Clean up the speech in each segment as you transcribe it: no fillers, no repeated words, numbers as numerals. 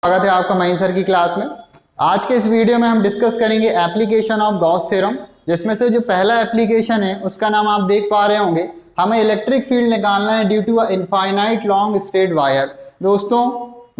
स्वागत है आपका महीन सर की क्लास में। आज के इस वीडियो में हम डिस्कस करेंगे एप्लीकेशन ऑफ गॉस थ्योरम, जिसमें से जो पहला एप्लीकेशन है उसका नाम आप देख पा रहे होंगे। हमें इलेक्ट्रिक फील्ड निकालना है due to a infinite long straight wire. दोस्तों,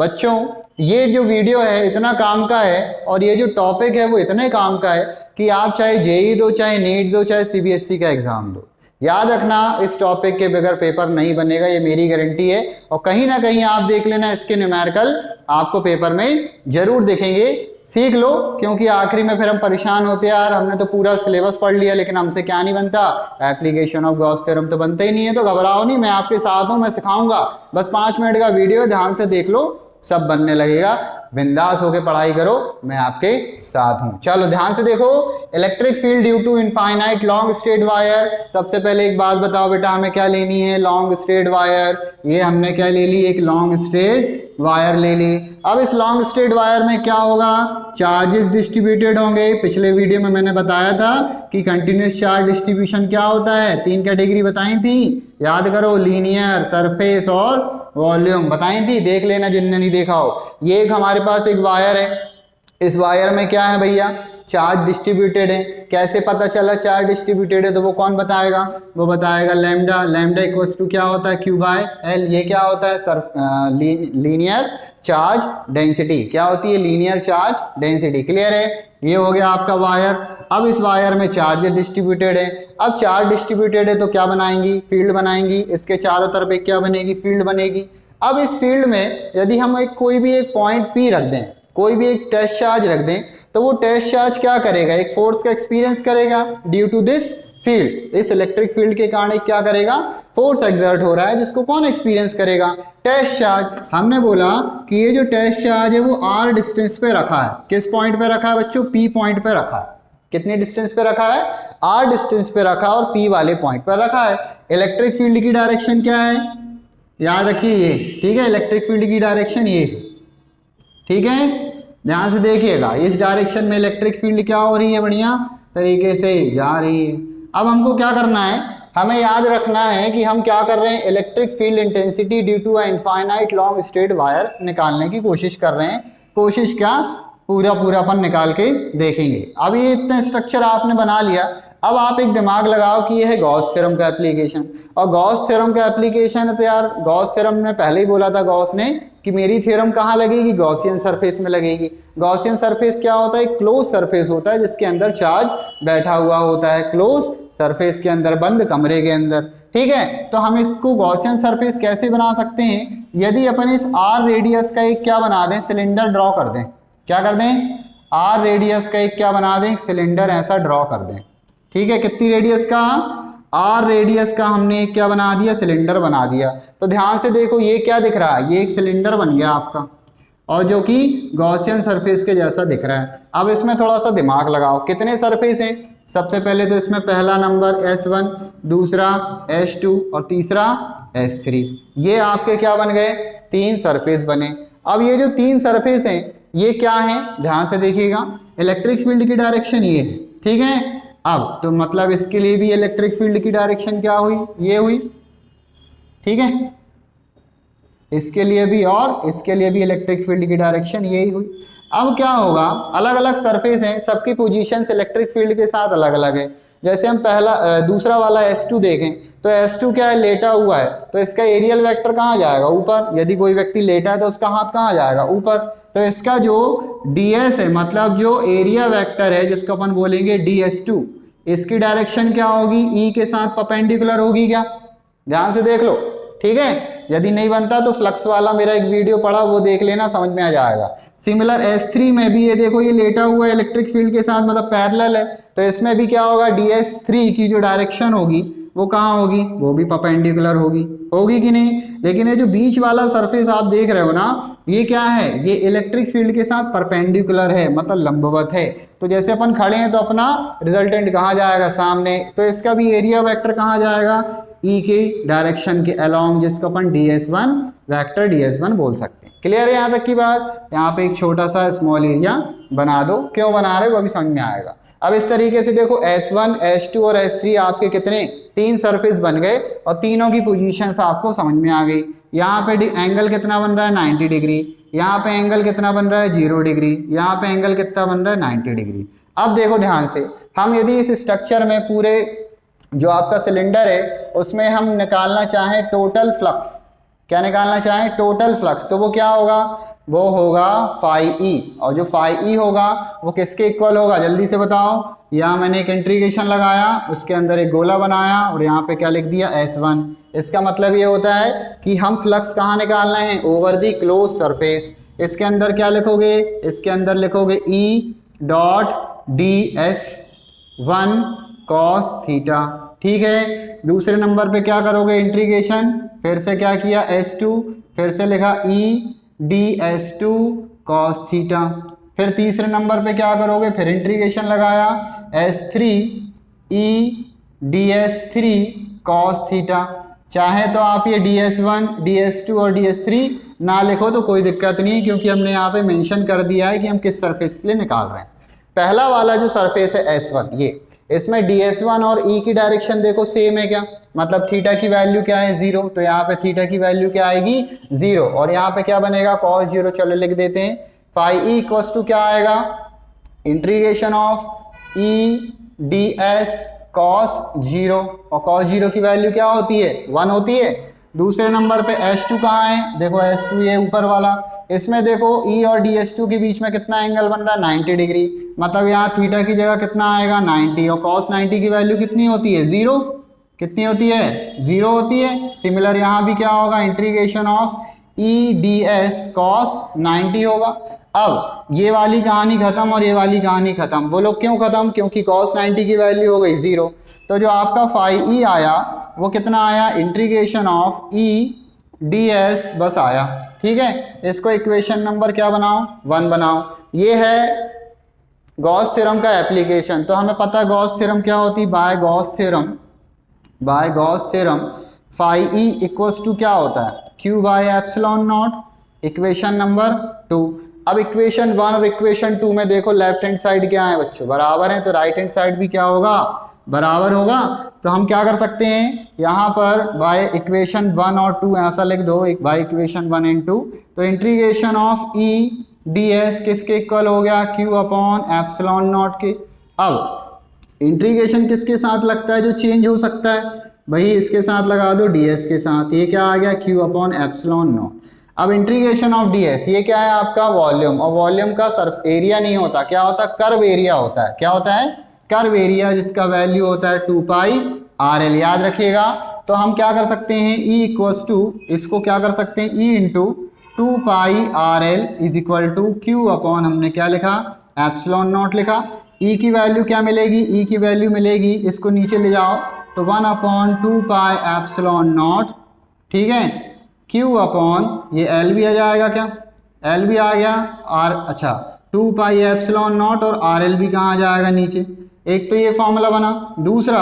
बच्चों, ये जो वीडियो है इतना काम का है और ये जो टॉपिक है वो इतने काम का है कि आप चाहे जेई दो, चाहे नीट दो, चाहे सीबीएसई का एग्जाम दो, याद रखना इस टॉपिक के बगैर पेपर नहीं बनेगा, ये मेरी गारंटी है। और कहीं ना कहीं आप देख लेना इसके न्यूमेरिकल आपको पेपर में जरूर दिखेंगे। सीख लो, क्योंकि आखिरी में फिर हम परेशान होते हैं, यार हमने तो पूरा सिलेबस पढ़ लिया लेकिन हमसे क्या नहीं बनता, एप्लीकेशन ऑफ गॉस थ्योरम तो बनता ही नहीं है। तो घबराओ नहीं, मैं आपके साथ हूं, मैं सिखाऊंगा। बस 5 मिनट का वीडियो है, ध्यान से देख लो, सब बनने लगेगा। बिंदास होके पढ़ाई करो, मैं आपके साथ हूं। चलो ध्यान से देखो, electric field due to infinite long straight wire. सबसे पहले एक बात बताओ बेटा, हमें क्या लेनी है? Long straight wire. ये हमने क्या ले ली? एक लॉन्ग स्ट्रेट वायर ले ली। अब इस लॉन्ग स्ट्रेट वायर में क्या होगा? चार्जेस डिस्ट्रीब्यूटेड होंगे। पिछले वीडियो में मैंने बताया था कि कंटिन्यूस चार्ज डिस्ट्रीब्यूशन क्या होता है, 3 कैटेगरी बताई थी, याद करो, लीनियर, सरफेस और वॉल्यूम बताई थी, देख लेना जिनने नहीं देखा हो। ये एक हमारे पास एक वायर है, इस वायर में क्या है भैया? चार्ज डिस्ट्रीब्यूटेड है। कैसे पता चला चार्ज डिस्ट्रीब्यूटेड है? तो वो कौन बताएगा? वो बताएगा लैम्डा। लैम्डा इक्वल्स टू क्या होता है? Q by L. ये क्या होता है? Linear charge density. क्या होती है? Linear charge density. क्लियर है? ये हो गया आपका वायर। अब इस वायर में चार्ज डिस्ट्रीब्यूटेड है। अब चार्ज डिस्ट्रीब्यूटेड है तो क्या बनाएंगी? फील्ड बनाएंगी। इसके चारों तरफ एक क्या बनेगी? फील्ड बनेगी। अब इस फील्ड में यदि हम कोई भी एक पॉइंट पी रख दें, कोई भी एक टेस्ट चार्ज रख दें, तो वो टेस्ट चार्ज क्या करेगा? एक फोर्स का एक्सपीरियंस करेगा ड्यू टू दिस फील्ड। इस इलेक्ट्रिक फील्ड के कारण क्या करेगा? फोर्स एक्सर्ट हो रहा है, जिसको कौन एक्सपीरियंस करेगा? Test charge. हमने बोला कि ये जो टेस्ट चार्ज है वो आर डिस्टेंस पे रखा है। किस पॉइंट पे रखा है बच्चों? पी पॉइंट पे रखा है। कितनी डिस्टेंस पे रखा है? आर डिस्टेंस पे रखा और पी वाले पॉइंट पर रखा है। इलेक्ट्रिक फील्ड की डायरेक्शन क्या है? याद रखिए ये, ठीक है, इलेक्ट्रिक फील्ड की डायरेक्शन ये, ठीक है, ध्यान से देखिएगा। इस डायरेक्शन में इलेक्ट्रिक फील्ड क्या हो रही है? बढ़िया तरीके से जा रही है। अब हमको क्या करना है? हमें याद रखना है कि हम क्या कर रहे हैं? Electric field intensity due to infinite long straight wire निकालने की कोशिश कर रहे हैं। कोशिश क्या, पूरा अपन निकाल के देखेंगे। अब ये इतना स्ट्रक्चर आपने बना लिया। अब आप एक दिमाग लगाओ कि ये है गॉस थ्योरम का एप्लीकेशन, और गॉस थ्योरम का एप्लीकेशन है तो यार गॉस थ्योरम ने पहले ही बोला था गॉस ने कि मेरी थ्योरम कहाँ लगेगी? गॉसियन सरफेस में लगेगी। गॉसियन सरफेस क्या होता है? क्लोज सरफेस होता है जिसके अंदर चार्ज बैठा हुआ होता है, क्लोज सरफेस के अंदर, बंद कमरे के अंदर, ठीक है। तो हम इसको गॉसियन सरफेस कैसे बना सकते हैं? यदि अपन इस आर रेडियस का एक क्या बना दें? सिलेंडर ड्रॉ कर दें। क्या कर दें? आर रेडियस का एक क्या बना दें? सिलेंडर ऐसा ड्रॉ कर दें, ठीक है। कितनी रेडियस का? आर रेडियस का हमने एक क्या बना दिया? सिलेंडर बना दिया। तो ध्यान से देखो, ये क्या दिख रहा है? ये एक सिलेंडर बन गया आपका, और जो कि गॉसियन सरफेस के जैसा दिख रहा है। अब इसमें थोड़ा सा दिमाग लगाओ, कितने सरफेस हैं? सबसे पहले तो इसमें पहला नंबर S1, दूसरा S2 और तीसरा S3। ये आपके क्या बन गए? 3 सरफेस बने। अब ये जो 3 सरफेस हैं ये क्या है? ध्यान से देखिएगा, इलेक्ट्रिक फील्ड की डायरेक्शन ये है, ठीक है। अब तो मतलब इसके लिए भी इलेक्ट्रिक फील्ड की डायरेक्शन क्या हुई? ये हुई, ठीक है। इसके लिए भी और इसके लिए भी इलेक्ट्रिक फील्ड की डायरेक्शन यही हुई। अब क्या होगा? अलग अलग सरफेस हैं, सबकी पोजीशंस इलेक्ट्रिक फील्ड के साथ अलग अलग है। जैसे हम दूसरा वाला S2 देखें तो S2 क्या है? लेटा हुआ है, तो इसका एरियल वेक्टर कहाँ जाएगा? ऊपर। यदि कोई व्यक्ति लेटा है तो उसका हाथ कहाँ जाएगा? ऊपर। तो इसका जो ds है, मतलब जो एरिया वेक्टर है जिसको अपन बोलेंगे ds2, इसकी डायरेक्शन क्या होगी? E के साथ परपेंडिकुलर होगी क्या? ध्यान से देख लो, ठीक है। यदि नहीं बनता तो फ्लक्स वाला मेरा एक वीडियो पढ़ा, वो देख लेना, समझ में आ जाएगा। सिमिलर S3 में भी ये देखो, ये लेटा हुआ है इलेक्ट्रिक फील्ड के साथ, मतलब पैरेलल है, तो इसमें भी क्या होगा? ds3 की जो डायरेक्शन होगी वो कहाँ होगी? वो भी परपेंडिकुलर होगी। होगी कि नहीं? लेकिन ये जो बीच वाला सरफेस आप देख रहे हो ना, ये क्या है? ये इलेक्ट्रिक फील्ड के साथ परपेंडिकुलर है, मतलब लंबवत है। तो जैसे अपन खड़े हैं तो अपना रिजल्टेंट कहाँ जाएगा? सामने। तो इसका भी एरिया वेक्टर कहाँ जाएगा? E के डायरेक्शन के अलोंग, जिसको अपन ds1 वेक्टर ds1 बोल सकते हैं। क्लियर है यहाँ तक की बात? यहाँ पे एक छोटा सा स्मॉल एरिया बना दो, क्यों बना रहे हो वो भी समझ में आएगा। अब इस तरीके से देखो S1, S2 और S3 आपके कितने 3 सरफेस बन गए और तीनों की पोजीशंस आपको समझ में आ गई। यहाँ पे एंगल कितना बन रहा है 90 डिग्री, यहाँ पे एंगल कितना बन रहा है 0 डिग्री, यहाँ पे एंगल कितना बन रहा है 90 डिग्री। अब देखो ध्यान से, हम यदि इस स्ट्रक्चर में पूरे जो आपका सिलेंडर है उसमें हम निकालना चाहें टोटल फ्लक्स, क्या निकालना चाहें टोटल फ्लक्स, तो वो क्या होगा, वो होगा फाई ई। और जो फाई ई होगा वो किसके इक्वल होगा, जल्दी से बताओ। यहाँ मैंने एक इंटीग्रेशन लगाया, उसके अंदर एक गोला बनाया और यहाँ पे क्या लिख दिया S1। इसका मतलब ये होता है कि हम फ्लक्स कहाँ निकालना है, ओवर दी क्लोज सरफेस। इसके अंदर क्या लिखोगे, इसके अंदर लिखोगे E dot ds1 cos theta. ठीक है, दूसरे नंबर पे क्या करोगे इंटीग्रेशन, फिर से क्या किया S2, फिर से लिखा E ds2 cos थीटा। फिर तीसरे नंबर पे क्या करोगे, फिर इंटीग्रेशन लगाया S3 E ds3 cos theta. चाहे तो आप ये ds1, ds2 और ds3 ना लिखो तो कोई दिक्कत नहीं, क्योंकि हमने यहाँ पे मेंशन कर दिया है कि हम किस सरफेस के लिए निकाल रहे हैं। पहला वाला जो सरफेस है S1, ये इसमें ds1 और E की डायरेक्शन देखो सेम है क्या, मतलब थीटा की वैल्यू क्या है 0, तो यहाँ पे थीटा की वैल्यू क्या आएगी 0 और यहाँ पे क्या बनेगा cos 0। चलो लिख देते हैं, फाई ई इक्वल्स टू क्या आएगा, integration of E ds cos 0, और cos 0 की वैल्यू क्या होती है 1 होती है। दूसरे नंबर पे S2 कहाँ है, देखो S2 ये ऊपर वाला, इसमें देखो E और ds2 के बीच में कितना एंगल बन रहा है 90 डिग्री, मतलब यहाँ थीटा की जगह कितना आएगा 90 और cos 90 की वैल्यू कितनी होती है 0, कितनी होती है 0 होती है। सिमिलर यहाँ भी क्या होगा, integration of E ds cos 90 होगा। अब ये वाली कहानी खत्म और ये वाली कहानी खत्म। बोलो क्यों खत्म, क्योंकि cos 90 की वैल्यू हो गई 0, तो जो आपका फाई ई आया वो कितना आया, इंटीग्रेशन ऑफ E ds बस आया। ठीक है, इसको इक्वेशन नंबर क्या बनाओ 1 बनाओ। ये है गॉस थ्योरम का एप्लीकेशन। तो हमें पता है गॉस थ्योरम क्या होती है, by Gauss theorem phi E equals to क्या होता है Q by epsilon not, equation number 2। अब इक्वेशन 1 और इक्वेशन 2 में देखो लेफ्ट हैंड साइड क्या है बच्चों, बराबर है, तो राइट हैंड साइड भी क्या होगा बराबर होगा। तो हम क्या कर सकते हैं, यहाँ पर बाय इक्वेशन 1 और 2 ऐसा लिख दो, बाय इक्वेशन 1 एंड 2, तो इंटीग्रेशन ऑफ E ds किसके इक्वल हो गया Q अपॉन एप्सिलॉन नॉट के। अब इंटीग्रेशन किसके साथ लगता है जो चेंज हो सकता है, वही इसके साथ लगा दो ds के साथ, ये क्या आ गया Q अपॉन एप्सिलॉन नॉट। अब इंटीग्रेशन ऑफ ds, ये क्या है आपका वॉल्यूम, और वॉल्यूम का सर्फ एरिया नहीं होता, क्या होता है कर्व एरिया होता है, क्या होता है कर्व एरिया, जिसका वैल्यू होता है 2 पाई RL, याद रखिएगा। तो हम क्या कर सकते हैं, E इक्वल्स टू, इसको क्या कर सकते हैं E into 2 pi RL is equal to Q upon, हमने क्या लिखा एप्सिलॉन नॉट लिखा। E की वैल्यू क्या मिलेगी, E की वैल्यू मिलेगी, इसको नीचे ले जाओ तो 1 अपॉन 2 पाई एप्सिलॉन नॉट, ठीक है, Q अपॉन ये L भी आ जाएगा, क्या L भी आ गया, R अच्छा 2 पाई एप्सिलॉन नॉट और RL भी कहाँ आ जाएगा नीचे। एक तो ये फॉर्मूला बना। दूसरा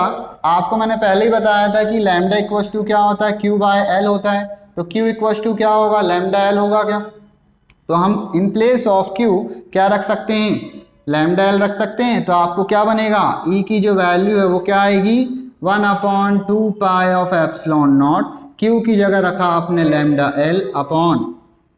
आपको मैंने पहले ही बताया था कि लैम्डा इक्वल्स टू क्या होता है Q बाय L होता है, तो Q इक्वल्स टू क्या होगा लैम्डा L होगा क्या। तो हम इन प्लेस ऑफ Q क्या रख सकते हैं, लैम्डा L रख सकते हैं। तो आपको क्या बनेगा, E की जो वैल्यू है वो क्या आएगी 1 upon 2 pi of epsilon not, Q की जगह रखा आपने lambda L upon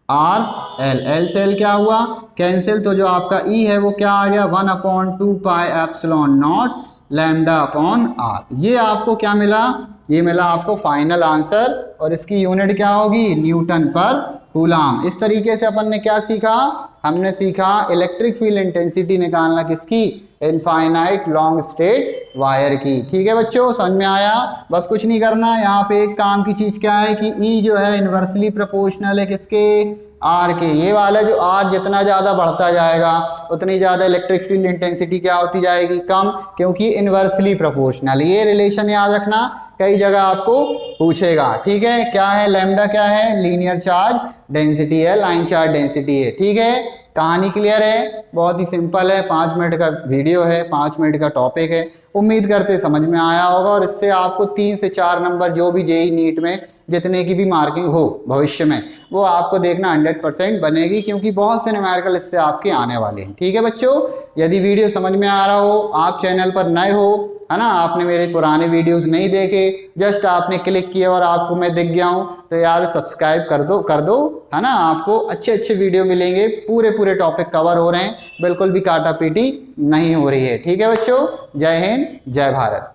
R L, L से L क्या हुआ कैंसिल, तो जो आपका E है वो क्या आ गया 1 upon 2 pi epsilon not lambda upon R। ये आपको क्या मिला, ये मिला आपको फाइनल आंसर, और इसकी यूनिट क्या होगी न्यूटन पर कूलम। इस तरीके से अपन ने क्या सीखा, हमने सीखा इलेक्ट्रिक फील्ड इंटेंसिटी निकालना किसकी, इनफाइनाइट लॉन्ग स्ट्रेट वायर की। ठीक है बच्चों, समझ में आया। बस कुछ नहीं करना, यहाँ पे एक काम की चीज क्या है कि E जो है इन्वर्सली प्रोपोर्शनल है किसके, R के। ये वाला जो R जितना ज़्यादा बढ़ता जाएगा उतनी ज़्यादा इलेक्ट्रिक फील्ड इंटेंसिटी क्या होती जाएगी, कम, क्योंकि इन्वर्सली प्रोपोर्शनल। ये रिलेशन याद रखना, कई जगह आपको पूछेगा। ठीक है, क्या है लैम्डा, क्या है लीनियर चार्ज डेंसिटी है, लाइन चार्ज डेंसिटी है। ठीक है, कहानी क्लियर है? बहुत ही सिंपल है, 5 मिनट का वीडियो है, 5 मिनट का टॉपिक है। उम्मीद करते समझ में आया होगा और इससे आपको 3 से 4 नंबर जो भी जेईई नीट में जितने की भी मार्किंग हो भविष्य में, वो आपको देखना 100% बनेगी, क्योंकि बहुत से न्यूमेरिकल इससे आपके आने वाले हैं। ठीक है बच्चों, यदि वीडियो समझ में आ रहा हो, आप चैनल पर नए हो, है ना, आपने मेरे पुराने वीडियोस नहीं देखे, जस्ट आपने क्लिक किया और आपको मैं दिख गया हूं, तो यार सब्सक्राइब कर दो, है ना। आपको अच्छे अच्छे वीडियो मिलेंगे, पूरे टॉपिक कवर हो रहे हैं, बिल्कुल भी काटा पीटी नहीं हो रही है। ठीक है बच्चों, जय हिंद जय भारत।